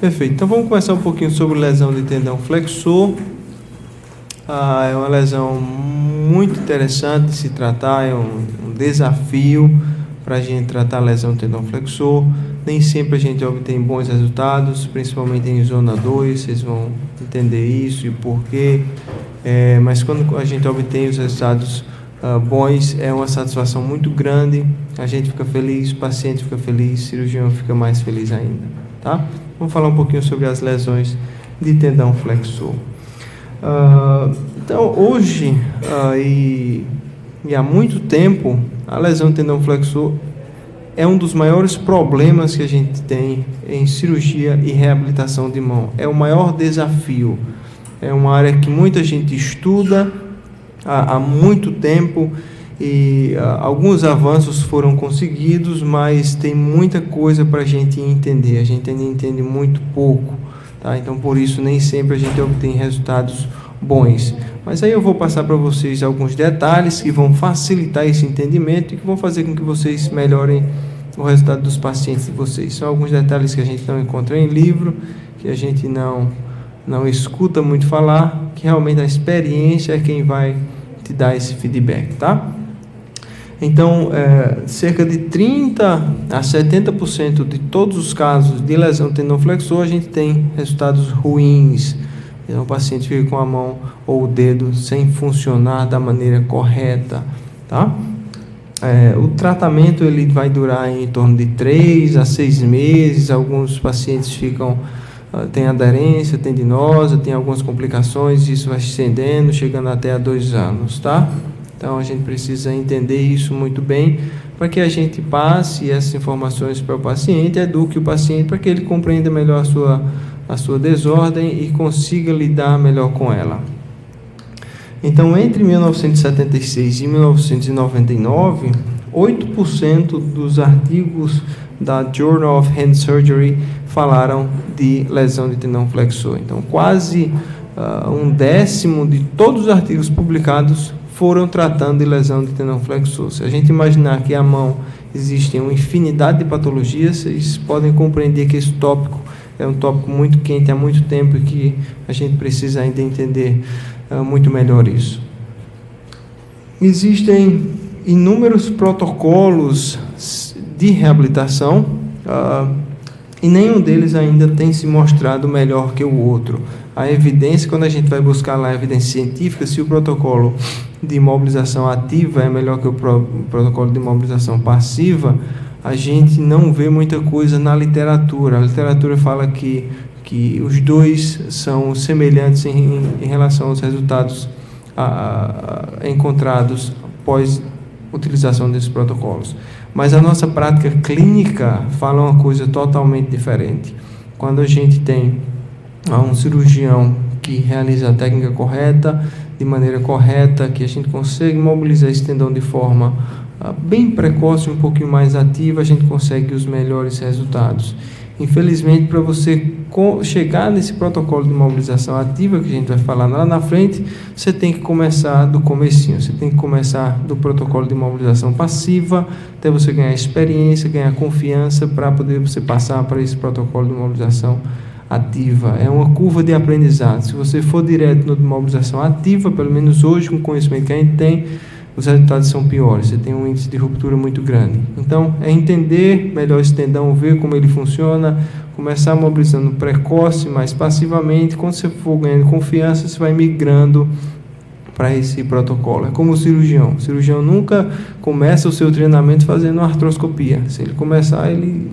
Perfeito. Então vamos começar um pouquinho sobre lesão de tendão flexor. É uma lesão muito interessante de se tratar, é um desafio para a gente tratar a lesão de tendão flexor. Nem sempre a gente obtém bons resultados, principalmente em zona 2, vocês vão entender isso e o porquê. Mas quando a gente obtém os resultados bons, é uma satisfação muito grande, a gente fica feliz, o paciente fica feliz, o cirurgião fica mais feliz ainda, tá? Vamos falar um pouquinho sobre as lesões de tendão flexor. Então, hoje e há muito tempo, a lesão de tendão flexor é um dos maiores problemas que a gente tem em cirurgia e reabilitação de mão. É o maior desafio. É uma área que muita gente estuda há muito tempo e alguns avanços foram conseguidos, mas tem muita coisa para a gente entender. A gente ainda entende muito pouco, tá? Então, por isso, nem sempre a gente obtém resultados bons. Mas aí eu vou passar para vocês alguns detalhes que vão facilitar esse entendimento e que vão fazer com que vocês melhorem o resultado dos pacientes de vocês. São alguns detalhes que a gente não encontra em livro, que a gente não escuta muito falar, que realmente a experiência é quem vai te dar esse feedback, tá? Então, cerca de 30% a 70% de todos os casos de lesão de tendão flexor, a gente tem resultados ruins. Então, o paciente fica com a mão ou o dedo sem funcionar da maneira correta, tá? O tratamento ele vai durar em torno de 3 a 6 meses. Alguns pacientes têm aderência tendinosa, tem algumas complicações, isso vai se estendendo, chegando até a 2 anos, tá? Então, a gente precisa entender isso muito bem para que a gente passe essas informações para o paciente, eduque o paciente para que ele compreenda melhor a sua desordem e consiga lidar melhor com ela. Então, entre 1976 e 1999, 8% dos artigos da Journal of Hand Surgery falaram de lesão de tendão flexor. Então, quase 1/10 de todos os artigos publicados foram tratando de lesão de tendão flexor. Se a gente imaginar que a mão existe uma infinidade de patologias, vocês podem compreender que esse tópico é um tópico muito quente há muito tempo e que a gente precisa ainda entender muito melhor isso. Existem inúmeros protocolos de reabilitação e nenhum deles ainda tem se mostrado melhor que o outro. A evidência, quando a gente vai buscar lá a evidência científica, se o protocolo de imobilização ativa é melhor que o protocolo de imobilização passiva, a gente não vê muita coisa na literatura. A literatura fala que os dois são semelhantes em relação aos resultados encontrados após utilização desses protocolos. Mas a nossa prática clínica fala uma coisa totalmente diferente. Quando a gente tem um cirurgião que realiza a técnica correta, de maneira correta, que a gente consegue mobilizar esse tendão de forma bem precoce, um pouquinho mais ativa, a gente consegue os melhores resultados. Infelizmente, para você chegar nesse protocolo de mobilização ativa, que a gente vai falar lá na frente, você tem que começar do comecinho, você tem que começar do protocolo de mobilização passiva, até você ganhar experiência, ganhar confiança, para poder você passar para esse protocolo de mobilização ativa. É uma curva de aprendizado. Se você for direto no de mobilização ativa, pelo menos hoje, com o conhecimento que a gente tem, os resultados são piores, você tem um índice de ruptura muito grande. Então, é entender melhor esse tendão, ver como ele funciona, começar mobilizando precoce, mais passivamente. Quando você for ganhando confiança, você vai migrando para esse protocolo. É como o cirurgião. O cirurgião nunca começa o seu treinamento fazendo artroscopia. Se ele começar, ele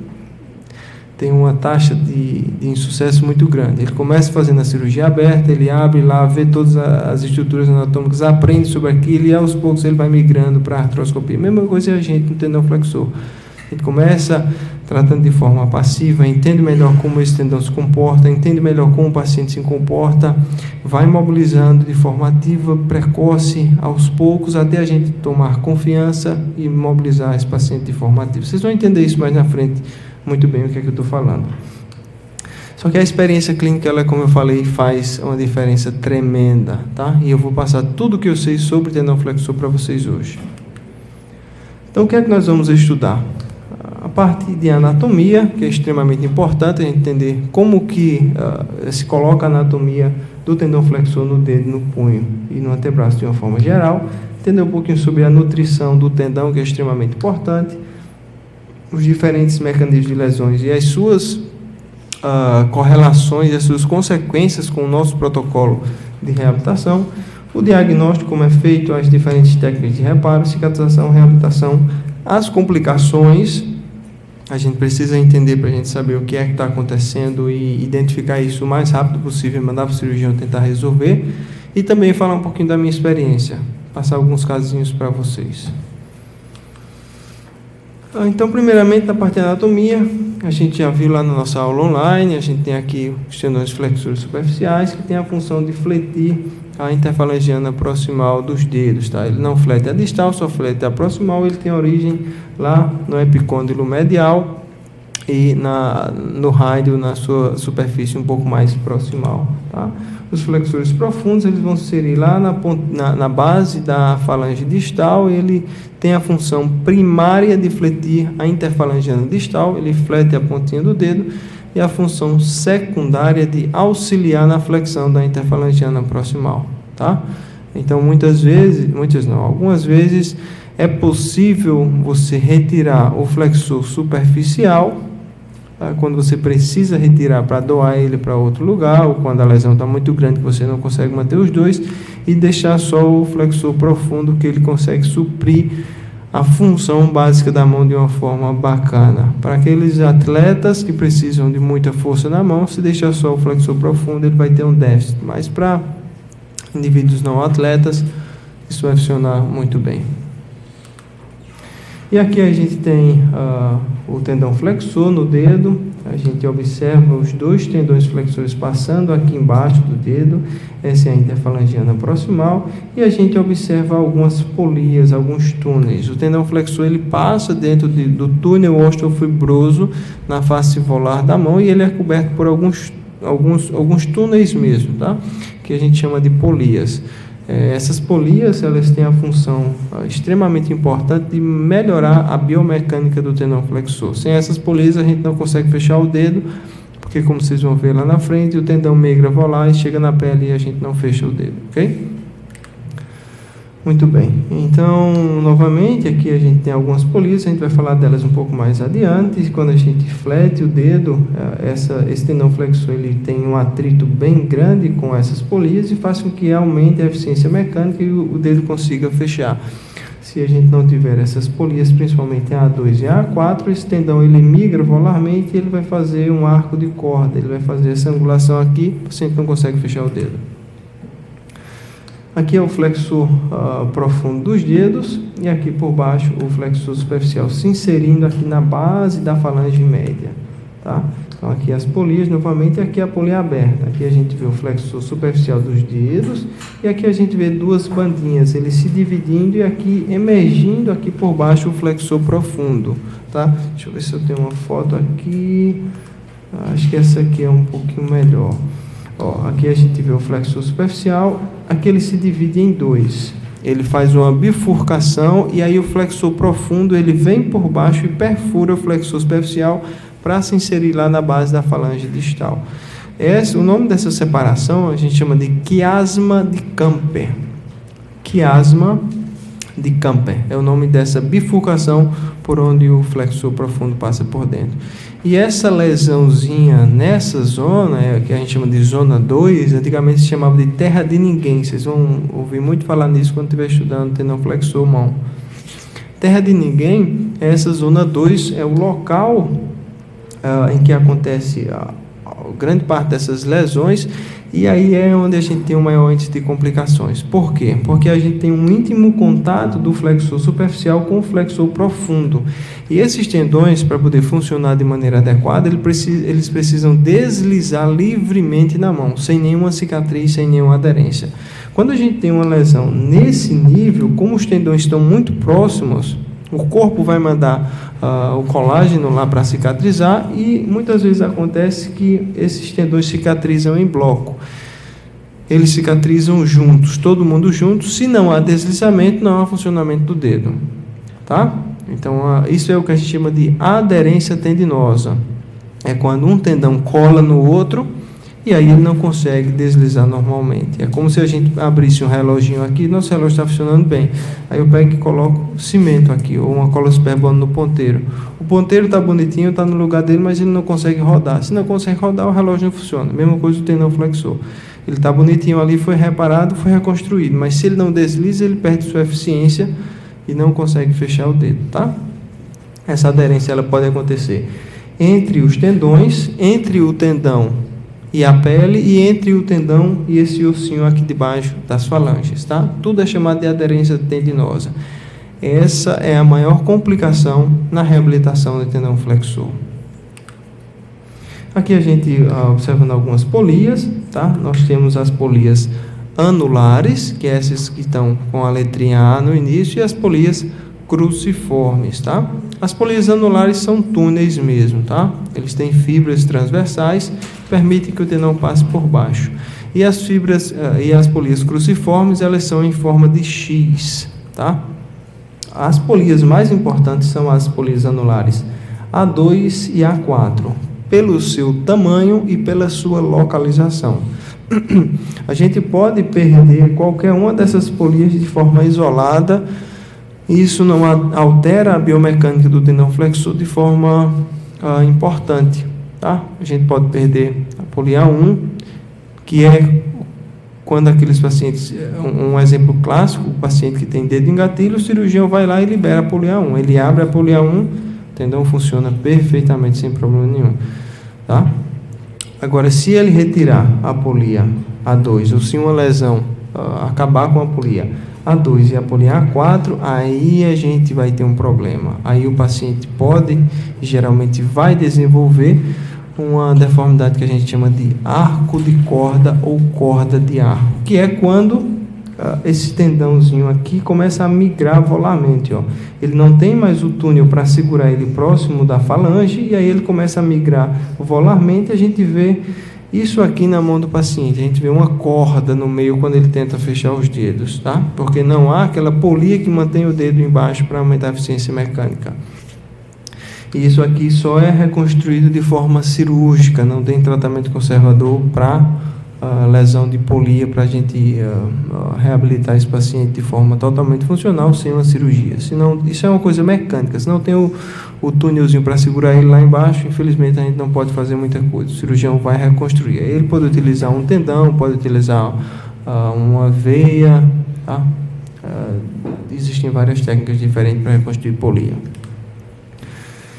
tem uma taxa de insucesso muito grande. Ele começa fazendo a cirurgia aberta, ele abre lá, vê todas as estruturas anatômicas, aprende sobre aquilo e aos poucos ele vai migrando para a artroscopia. Mesma coisa é a gente no tendão flexor. Ele começa tratando de forma passiva, entende melhor como esse tendão se comporta, entende melhor como o paciente se comporta, vai mobilizando de forma ativa, precoce, aos poucos, até a gente tomar confiança e mobilizar esse paciente de forma ativa. Vocês vão entender isso mais na frente muito bem o que é que eu estou falando. Só que a experiência clínica, ela, como eu falei, faz uma diferença tremenda, tá? E eu vou passar tudo o que eu sei sobre tendão flexor para vocês hoje. Então, o que é que nós vamos estudar? A parte de anatomia, que é extremamente importante a gente entender como que se coloca a anatomia do tendão flexor no dedo, no punho e no antebraço de uma forma geral. Entender um pouquinho sobre a nutrição do tendão, que é extremamente importante, os diferentes mecanismos de lesões e as suas correlações, as suas consequências com o nosso protocolo de reabilitação, o diagnóstico, como é feito, as diferentes técnicas de reparo, cicatrização, reabilitação, as complicações. A gente precisa entender para a gente saber o que é que está acontecendo e identificar isso o mais rápido possível, mandar para o cirurgião tentar resolver, e também falar um pouquinho da minha experiência, passar alguns casinhos para vocês. Então, primeiramente, na parte de anatomia, a gente já viu lá na nossa aula online, a gente tem aqui os tendões flexores superficiais, que tem a função de fletir a interfalangiana proximal dos dedos, tá? Ele não flete a distal, só flete a proximal. Ele tem origem lá no epicôndilo medial e no rádio, na sua superfície um pouco mais proximal, tá? Os flexores profundos, eles vão se inserir lá na base da falange distal. Ele tem a função primária de fletir a interfalangiana distal, ele flete a pontinha do dedo, e a função secundária de auxiliar na flexão da interfalangiana proximal, tá? Então, algumas vezes é possível você retirar o flexor superficial, tá? Quando você precisa retirar para doar ele para outro lugar, ou quando a lesão está muito grande que você não consegue manter os dois, e deixar só o flexor profundo, que ele consegue suprir a função básica da mão de uma forma bacana. Para aqueles atletas que precisam de muita força na mão, se deixar só o flexor profundo, ele vai ter um déficit. Mas para indivíduos não atletas, isso vai funcionar muito bem. E aqui a gente tem o tendão flexor no dedo. A gente observa os dois tendões flexores passando aqui embaixo do dedo. Essa é a interfalangiana proximal. E a gente observa algumas polias, alguns túneis. O tendão flexor, ele passa dentro do túnel osteofibroso na face volar da mão, e ele é coberto por alguns túneis mesmo, tá? Que a gente chama de polias. Essas polias, elas têm a função extremamente importante de melhorar a biomecânica do tendão flexor. Sem essas polias, a gente não consegue fechar o dedo, porque, como vocês vão ver lá na frente, o tendão migra volar e chega na pele e a gente não fecha o dedo, ok? Muito bem. Então, novamente, aqui a gente tem algumas polias, a gente vai falar delas um pouco mais adiante. Quando a gente flete o dedo, esse tendão flexor, ele tem um atrito bem grande com essas polias e faz com que aumente a eficiência mecânica e o dedo consiga fechar. Se a gente não tiver essas polias, principalmente a A2 e a A4, esse tendão ele migra volarmente e ele vai fazer um arco de corda, ele vai fazer essa angulação aqui, o paciente não consegue fechar o dedo. Aqui é o flexor profundo dos dedos, e aqui por baixo o flexor superficial se inserindo aqui na base da falange média, tá? Então aqui as polias, novamente, aqui a polia aberta. Aqui a gente vê o flexor superficial dos dedos, e aqui a gente vê duas bandinhas, eles se dividindo e aqui emergindo aqui por baixo o flexor profundo, tá? Deixa eu ver se eu tenho uma foto aqui. Acho que essa aqui é um pouquinho melhor. Aqui a gente vê o flexor superficial, aqui ele se divide em dois. Ele faz uma bifurcação e aí o flexor profundo ele vem por baixo e perfura o flexor superficial para se inserir lá na base da falange distal. O nome dessa separação a gente chama de quiasma de Camper. Quiasma de Camper é o nome dessa bifurcação por onde o flexor profundo passa por dentro. E essa lesãozinha nessa zona, que a gente chama de zona 2, antigamente se chamava de terra de ninguém. Vocês vão ouvir muito falar nisso quando estiver estudando tendão flexor mão. Terra de ninguém, essa zona 2 é o local em que acontece a grande parte dessas lesões, e aí é onde a gente tem o maior índice de complicações. Por quê? Porque a gente tem um íntimo contato do flexor superficial com o flexor profundo. E esses tendões, para poder funcionar de maneira adequada, eles precisam deslizar livremente na mão, sem nenhuma cicatriz, sem nenhuma aderência. Quando a gente tem uma lesão nesse nível, como os tendões estão muito próximos, o corpo vai mandar o colágeno lá para cicatrizar, e muitas vezes acontece que esses tendões cicatrizam em bloco. Eles cicatrizam juntos, todo mundo junto. Se não há deslizamento, não há funcionamento do dedo, tá? Então, isso é o que a gente chama de aderência tendinosa. É quando um tendão cola no outro e aí ele não consegue deslizar normalmente. É como se a gente abrisse um reloginho aqui, nosso relógio está funcionando bem. Aí eu pego e coloco cimento aqui, ou uma cola superbond no ponteiro. O ponteiro está bonitinho, está no lugar dele, mas ele não consegue rodar. Se não consegue rodar, o relógio não funciona. Mesma coisa o tendão flexor. Ele está bonitinho ali, foi reparado, foi reconstruído. Mas se ele não desliza, ele perde sua eficiência e não consegue fechar o dedo, tá? Essa aderência ela pode acontecer entre os tendões, entre o tendão e a pele, e entre o tendão e esse ossinho aqui debaixo das falanges, tá? Tudo é chamado de aderência tendinosa. Essa é a maior complicação na reabilitação do tendão flexor. Aqui a gente observando algumas polias, tá? Nós temos as polias anulares, que é essas que estão com a letrinha A no início, e as polias cruciformes, tá? As polias anulares são túneis mesmo, tá? Eles têm fibras transversais, permitem que o tendão passe por baixo. E as fibras e as polias cruciformes, elas são em forma de X, tá? As polias mais importantes são as polias anulares A2 e A4, pelo seu tamanho e pela sua localização. A gente pode perder qualquer uma dessas polias de forma isolada. Isso não altera a biomecânica do tendão flexor de forma importante, tá? A gente pode perder a polia 1, que é quando aqueles pacientes, um exemplo clássico, o paciente que tem dedo em gatilho, o cirurgião vai lá e libera a polia 1. Ele abre a polia 1, o tendão funciona perfeitamente, sem problema nenhum, tá? Agora, se ele retirar a polia A2, ou se uma lesão acabar com a polia A2 e a polia A4, aí a gente vai ter um problema. Aí o paciente pode, geralmente vai desenvolver uma deformidade que a gente chama de arco de corda ou corda de arco, que é quando esse tendãozinho aqui começa a migrar volarmente, ó. Ele não tem mais o túnel para segurar ele próximo da falange, e aí ele começa a migrar volarmente. A gente vê isso aqui na mão do paciente, a gente vê uma corda no meio quando ele tenta fechar os dedos, tá? Porque não há aquela polia que mantém o dedo embaixo para aumentar a eficiência mecânica. E isso aqui só é reconstruído de forma cirúrgica, não tem tratamento conservador para lesão de polia, para a gente reabilitar esse paciente de forma totalmente funcional sem uma cirurgia. Senão, isso é uma coisa mecânica. Se não tem o túnelzinho para segurar ele lá embaixo, infelizmente a gente não pode fazer muita coisa. O cirurgião vai reconstruir. Ele pode utilizar um tendão, pode utilizar uma veia, tá? Existem várias técnicas diferentes para reconstruir polia.